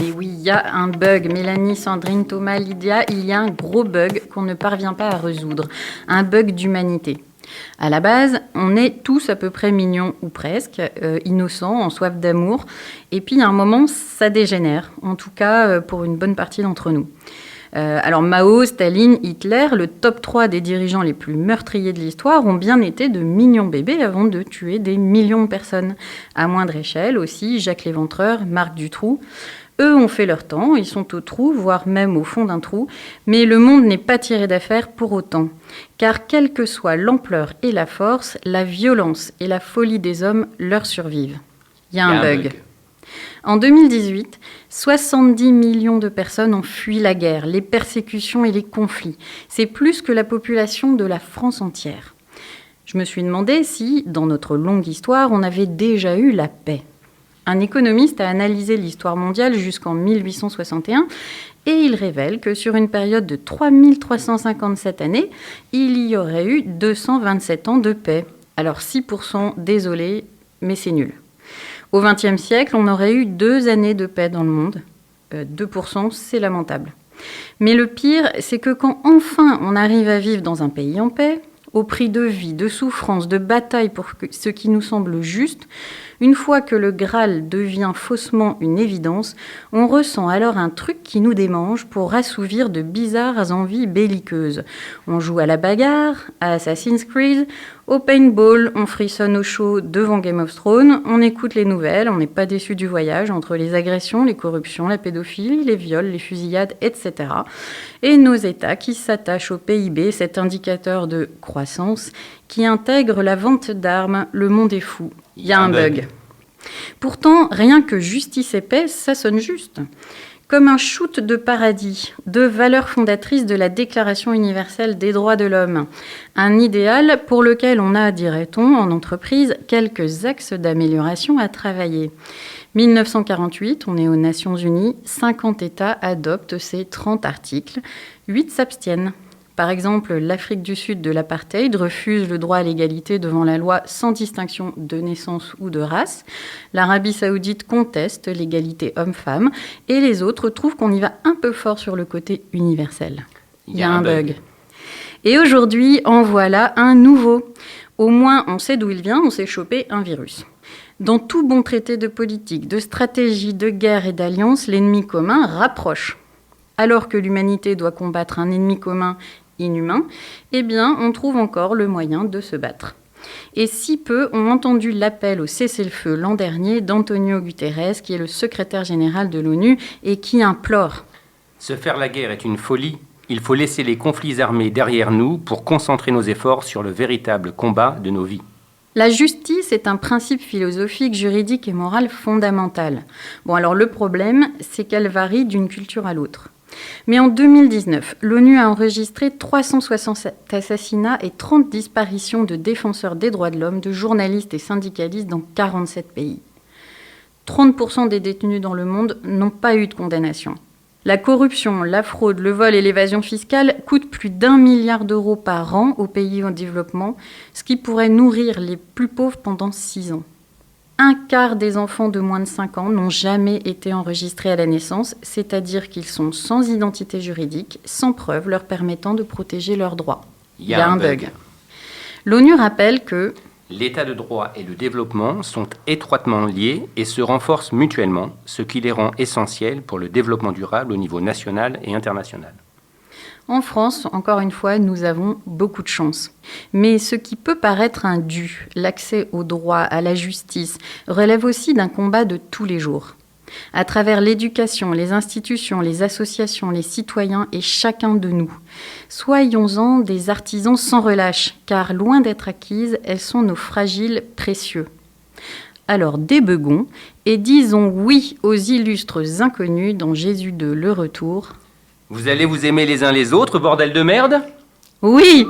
Mais oui, il y a un bug. Mélanie, Sandrine, Thomas, Lydia, il y a un gros bug qu'on ne parvient pas à résoudre. Un bug d'humanité. À la base, on est tous à peu près mignons, ou presque, innocents, en soif d'amour. Et puis, à un moment, ça dégénère. En tout cas, pour une bonne partie d'entre nous. Alors Mao, Staline, Hitler, le top 3 des dirigeants les plus meurtriers de l'histoire ont bien été de mignons bébés avant de tuer des millions de personnes. À moindre échelle aussi, Jacques Léventreur, Marc Dutroux. Eux ont fait leur temps, ils sont au trou, voire même au fond d'un trou, mais le monde n'est pas tiré d'affaire pour autant. Car quelle que soit l'ampleur et la force, la violence et la folie des hommes leur survivent. Il y a un bug. En 2018, 70 millions de personnes ont fui la guerre, les persécutions et les conflits. C'est plus que la population de la France entière. Je me suis demandé si, dans notre longue histoire, on avait déjà eu la paix. Un économiste a analysé l'histoire mondiale jusqu'en 1861 et il révèle que sur une période de 3357 années, il y aurait eu 227 ans de paix. Alors 6%, désolé, mais c'est nul. Au XXe siècle, on aurait eu 2 années de paix dans le monde. 2%, c'est lamentable. Mais le pire, c'est que quand enfin on arrive à vivre dans un pays en paix, au prix de vie, de souffrance, de bataille pour ce qui nous semble juste, une fois que le Graal devient faussement une évidence, on ressent alors un truc qui nous démange pour assouvir de bizarres envies belliqueuses. On joue à la bagarre, à Assassin's Creed, au paintball, on frissonne au chaud devant Game of Thrones, on écoute les nouvelles, on n'est pas déçu du voyage entre les agressions, les corruptions, la pédophilie, les viols, les fusillades, etc. Et nos États qui s'attachent au PIB, cet indicateur de croissance, qui intègre la vente d'armes, le monde est fou. Il y a un bug. Pourtant, rien que justice et paix, ça sonne juste. Comme un shoot de paradis, de valeurs fondatrices de la Déclaration universelle des droits de l'homme. Un idéal pour lequel on a, dirait-on, en entreprise, quelques axes d'amélioration à travailler. 1948, on est aux Nations Unies, 50 États adoptent ces 30 articles, 8 s'abstiennent. Par exemple, l'Afrique du Sud de l'apartheid refuse le droit à l'égalité devant la loi sans distinction de naissance ou de race. L'Arabie saoudite conteste l'égalité homme-femme. Et les autres trouvent qu'on y va un peu fort sur le côté universel. Il y a un bug. Et aujourd'hui, en voilà un nouveau. Au moins, on sait d'où il vient, on s'est chopé un virus. Dans tout bon traité de politique, de stratégie, de guerre et d'alliance, l'ennemi commun rapproche. Alors que l'humanité doit combattre un ennemi commun inhumain, eh bien, on trouve encore le moyen de se battre. Et si peu ont entendu l'appel au cessez-le-feu l'an dernier d'Antonio Guterres, qui est le secrétaire général de l'ONU, et qui implore « Se faire la guerre est une folie. Il faut laisser les conflits armés derrière nous pour concentrer nos efforts sur le véritable combat de nos vies. » La justice est un principe philosophique, juridique et moral fondamental. Bon, alors le problème, c'est qu'elle varie d'une culture à l'autre. Mais en 2019, l'ONU a enregistré 367 assassinats et 30 disparitions de défenseurs des droits de l'homme, de journalistes et syndicalistes dans 47 pays. 30% des détenus dans le monde n'ont pas eu de condamnation. La corruption, la fraude, le vol et l'évasion fiscale coûtent plus d'1 milliard d'euros par an aux pays en développement, ce qui pourrait nourrir les plus pauvres pendant 6 ans. 1/4 des enfants de moins de 5 ans n'ont jamais été enregistrés à la naissance, c'est-à-dire qu'ils sont sans identité juridique, sans preuve leur permettant de protéger leurs droits. Il y a un bug. L'ONU rappelle que l'état de droit et le développement sont étroitement liés et se renforcent mutuellement, ce qui les rend essentiels pour le développement durable au niveau national et international. En France, encore une fois, nous avons beaucoup de chance. Mais ce qui peut paraître un dû, l'accès au droit, à la justice, relève aussi d'un combat de tous les jours. À travers l'éducation, les institutions, les associations, les citoyens et chacun de nous. Soyons-en des artisans sans relâche, car loin d'être acquises, elles sont nos fragiles précieux. Alors débeugons et disons oui aux illustres inconnus dans Jésus de Le Retour. Vous allez vous aimer les uns les autres, bordel de merde ? Oui.